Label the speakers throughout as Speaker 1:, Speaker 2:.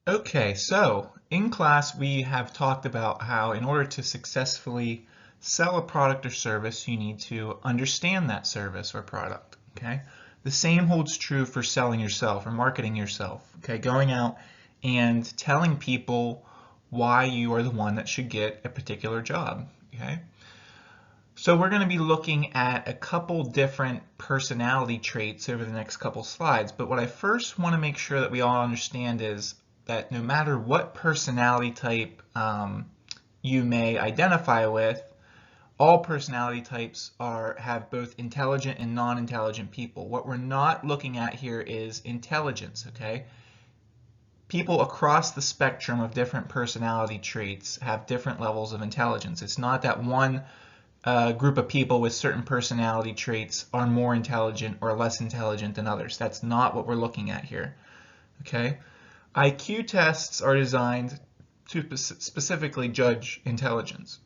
Speaker 1: Okay, so in class we have talked about how in order to successfully sell a product or service, you need to understand that service or product, okay? The same holds true for selling yourself or marketing yourself, okay? Going out and telling people why you are the one that should get a particular job, okay? So we're going to be looking at a couple different personality traits over the next couple slides. But what I first want to make sure that we all understand is that no matter what personality type you may identify with, all personality types have both intelligent and non-intelligent people. What we're not looking at here is intelligence, okay? People across the spectrum of different personality traits have different levels of intelligence. It's not that one group of people with certain personality traits are more intelligent or less intelligent than others. That's not what we're looking at here. Okay? IQ tests are designed to specifically judge intelligence.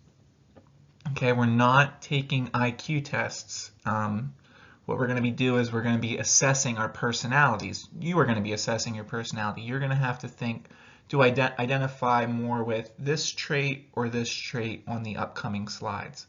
Speaker 1: Okay, we're not taking IQ tests. What we're going to be doing is we're going to be assessing our personalities. You are going to be assessing your personality. You're going to have to think, do I identify more with this trait or this trait on the upcoming slides?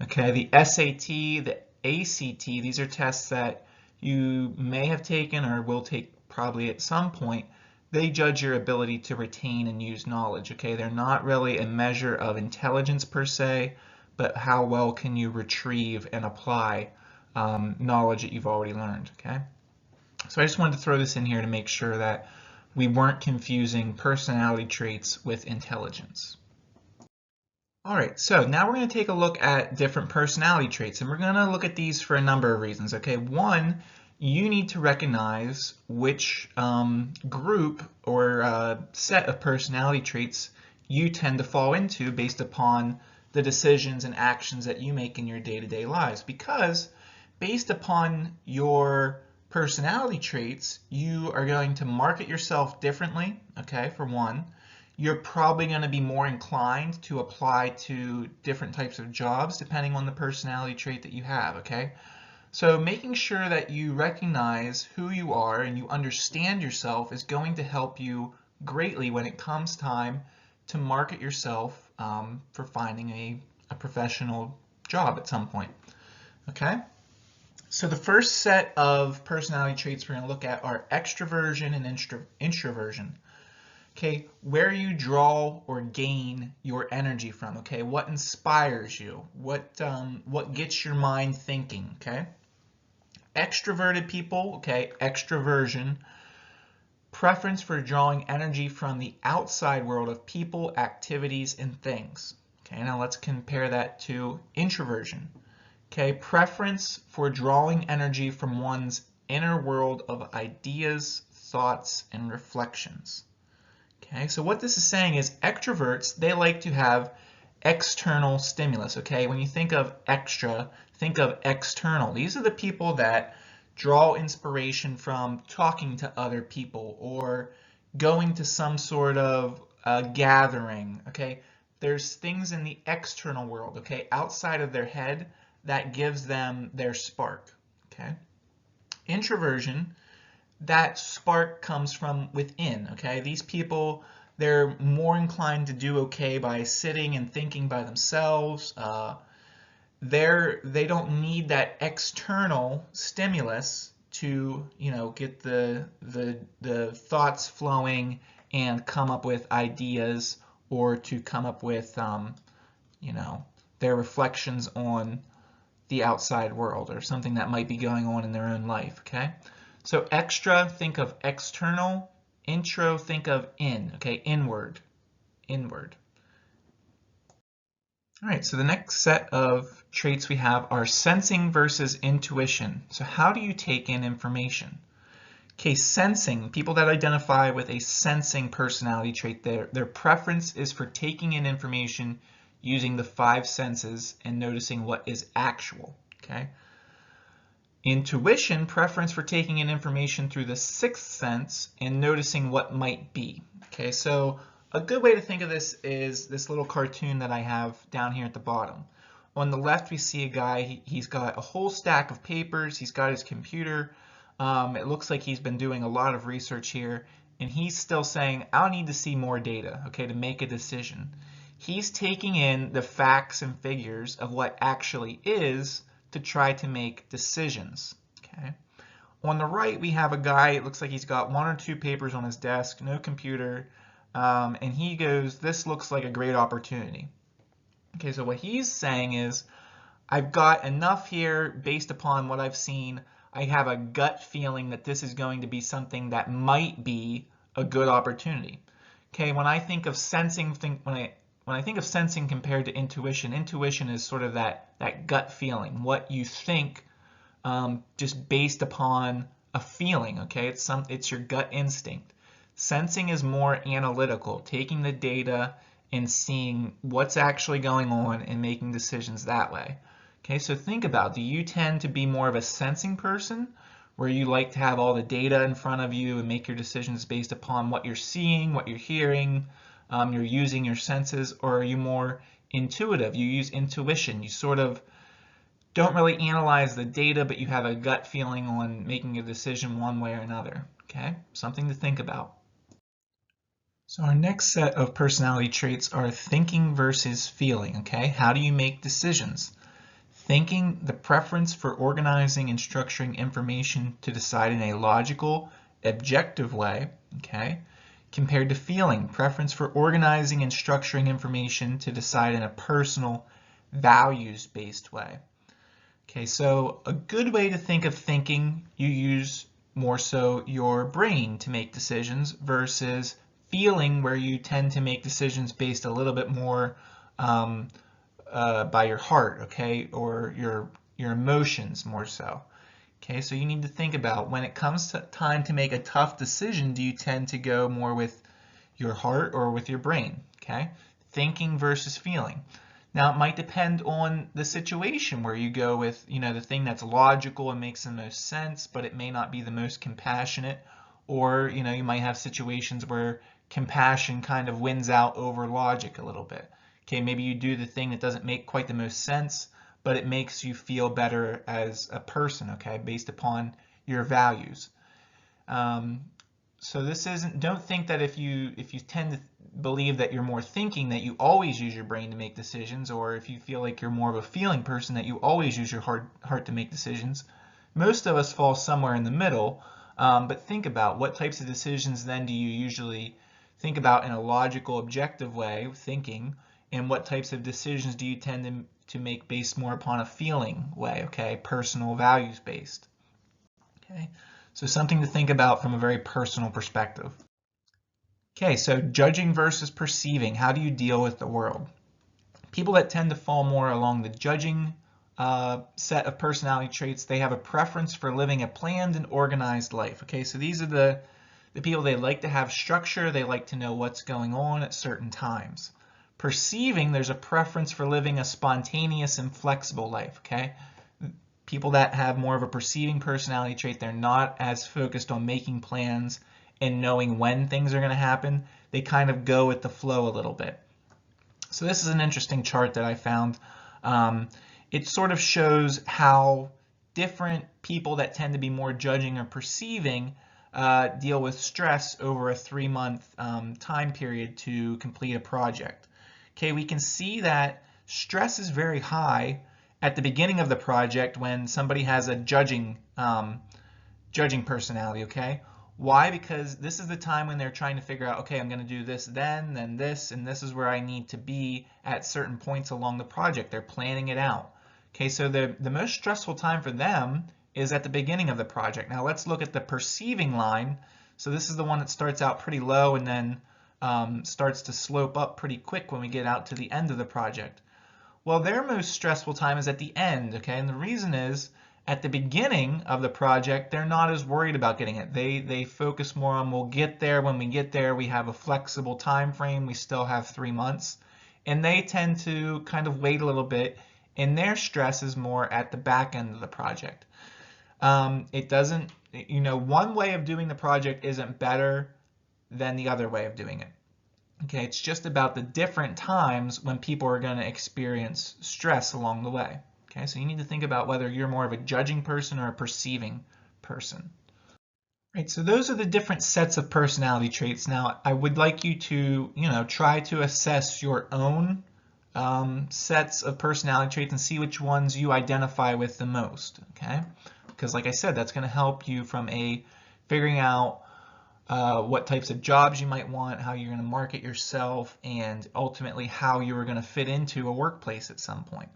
Speaker 1: Okay, the SAT, the ACT, these are tests that you may have taken or will take probably at some point. They judge your ability to retain and use knowledge. Okay, they're not really a measure of intelligence per se, but how well can you retrieve and apply knowledge that you've already learned. Okay, so I just wanted to throw this in here to make sure that we weren't confusing personality traits with intelligence. All right, so now we're going to take a look at different personality traits, and we're going to look at these for a number of reasons. Okay, one, you need to recognize which group or set of personality traits you tend to fall into based upon the decisions and actions that you make in your day-to-day lives. Because based upon your personality traits, you are going to market yourself differently, okay, for one. You're probably going to be more inclined to apply to different types of jobs depending on the personality trait that you have, okay? So making sure that you recognize who you are and you understand yourself is going to help you greatly when it comes time to market yourself for finding a professional job at some point, okay? So the first set of personality traits we're going to look at are extroversion and introversion. Okay, where you draw or gain your energy from, okay? What inspires you? What gets your mind thinking, okay? Extroverted people, okay, extroversion, preference for drawing energy from the outside world of people, activities, and things. Okay, now let's compare that to introversion. Okay, preference for drawing energy from one's inner world of ideas, thoughts, and reflections. Okay, so what this is saying is extroverts, they like to have external stimulus, okay? When you think of extra, think of external. These are the people that draw inspiration from talking to other people or going to some sort of gathering, okay? There's things in the external world, okay, outside of their head that gives them their spark, okay? Introversion, that spark comes from within, okay? These people, they're more inclined to do okay by sitting and thinking by themselves. They don't need that external stimulus to, get the thoughts flowing and come up with ideas or to come up with, their reflections on the outside world or something that might be going on in their own life, okay? So extra, think of external. Intro, think of in, okay, inward, inward. All right, so the next set of traits we have are sensing versus intuition. So how do you take in information? Okay, sensing, people that identify with a sensing personality trait, their preference is for taking in information using the five senses and noticing what is actual, okay? Intuition, preference for taking in information through the sixth sense and noticing what might be. Okay, so a good way to think of this is this little cartoon that I have down here at the bottom. On the left, we see a guy, he's got a whole stack of papers, he's got his computer. It looks like he's been doing a lot of research here, and he's still saying, I'll need to see more data, okay, to make a decision. He's taking in the facts and figures of what actually is to try to make decisions, okay? On the right, we have a guy, it looks like he's got 1 or 2 papers on his desk, no computer, and he goes, this looks like a great opportunity. Okay, so what he's saying is, I've got enough here based upon what I've seen. I have a gut feeling that this is going to be something that might be a good opportunity. Okay, when I think of sensing, when I think of sensing compared to intuition, intuition is sort of that gut feeling, what you think just based upon a feeling. Okay, it's your gut instinct. Sensing is more analytical, taking the data and seeing what's actually going on and making decisions that way. Okay, so think about, do you tend to be more of a sensing person where you like to have all the data in front of you and make your decisions based upon what you're seeing, what you're hearing, you're using your senses, or are you more intuitive? You use intuition. You sort of don't really analyze the data, but you have a gut feeling on making a decision one way or another. Okay, something to think about. So our next set of personality traits are thinking versus feeling. Okay, how do you make decisions? Thinking, the preference for organizing and structuring information to decide in a logical, objective way, okay, compared to feeling, preference for organizing and structuring information to decide in a personal, values-based way. Okay, so a good way to think of thinking, you use more so your brain to make decisions versus feeling, where you tend to make decisions based a little bit more by your heart, okay, or your emotions more so. Okay, so you need to think about, when it comes to time to make a tough decision, do you tend to go more with your heart or with your brain? Okay, thinking versus feeling. Now it might depend on the situation where you go with, the thing that's logical and makes the most sense, but it may not be the most compassionate, or you might have situations where compassion kind of wins out over logic a little bit. Okay, maybe you do the thing that doesn't make quite the most sense, but it makes you feel better as a person, okay, based upon your values. So this isn't, don't think that if you tend to believe that you're more thinking, that you always use your brain to make decisions, or if you feel like you're more of a feeling person, that you always use your heart to make decisions. Most of us fall somewhere in the middle, but think about, what types of decisions then do you usually think about in a logical, objective way, thinking, and what types of decisions do you tend to make based more upon a feeling way, okay, personal, values based. Okay, so something to think about from a very personal perspective. Okay, so judging versus perceiving, how do you deal with the world? People that tend to fall more along the judging set of personality traits, they have a preference for living a planned and organized life. Okay, so these are the people, they like to have structure, they like to know what's going on at certain times. Perceiving, there's a preference for living a spontaneous and flexible life, okay? People that have more of a perceiving personality trait, they're not as focused on making plans and knowing when things are going to happen. They kind of go with the flow a little bit. So this is an interesting chart that I found. It sort of shows how different people that tend to be more judging or perceiving deal with stress over a 3-month time period to complete a project. Okay, we can see that stress is very high at the beginning of the project when somebody has a judging personality, okay? Why? Because this is the time when they're trying to figure out, okay, I'm going to do this then this, and this is where I need to be at certain points along the project. They're planning it out. Okay, so the most stressful time for them is at the beginning of the project. Now let's look at the perceiving line. So this is the one that starts out pretty low and then starts to slope up pretty quick when we get out to the end of the project. Well, their most stressful time is at the end, okay? And the reason is, at the beginning of the project, they're not as worried about getting it. They focus more on, we'll get there. When we get there, we have a flexible time frame. We still have 3 months. And they tend to kind of wait a little bit, and their stress is more at the back end of the project. It doesn't, one way of doing the project isn't better than the other way of doing it. Okay, it's just about the different times when people are going to experience stress along the way. Okay, so you need to think about whether you're more of a judging person or a perceiving person. Right, so those are the different sets of personality traits. Now, I would like you to, try to assess your own sets of personality traits and see which ones you identify with the most, okay? Because like I said, that's going to help you from figuring out what types of jobs you might want, how you're going to market yourself, and ultimately how you are going to fit into a workplace at some point.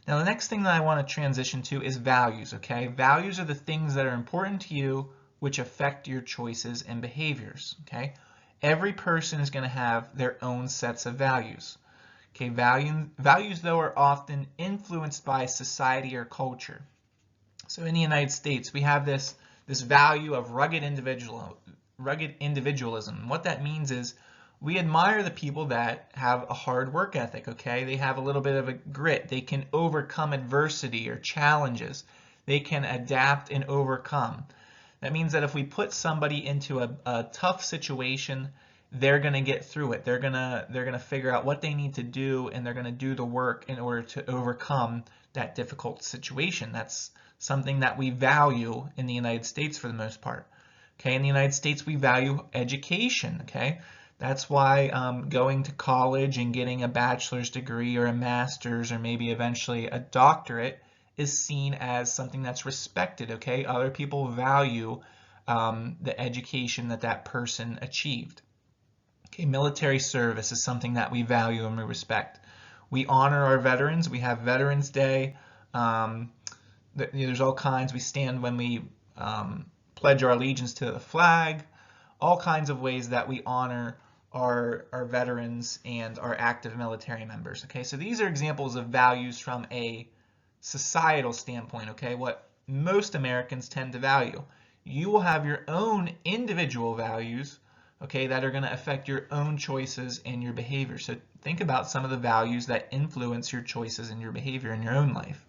Speaker 1: Now, the next thing that I want to transition to is values, okay? Values are the things that are important to you which affect your choices and behaviors, okay? Every person is going to have their own sets of values. Okay, values though are often influenced by society or culture. So in the United States, we have this value of rugged individualism. What that means is we admire the people that have a hard work ethic, okay? They have a little bit of a grit. They can overcome adversity or challenges. They can adapt and overcome. That means that if we put somebody into a tough situation, they're going to get through it. They're going to figure out what they need to do, and they're going to do the work in order to overcome that difficult situation. That's something that we value in the United States for the most part. Okay, in the United States, we value education. Okay, that's why going to college and getting a bachelor's degree or a master's or maybe eventually a doctorate is seen as something that's respected, okay? Other people value the education that that person achieved. Okay, military service is something that we value and we respect. We honor our veterans. We have Veterans Day. There's all kinds. We stand when we pledge our allegiance to the flag. All kinds of ways that we honor our veterans and our active military members. Okay, so these are examples of values from a societal standpoint, okay, what most Americans tend to value. You will have your own individual values, okay, that are going to affect your own choices and your behavior. So think about some of the values that influence your choices and your behavior in your own life.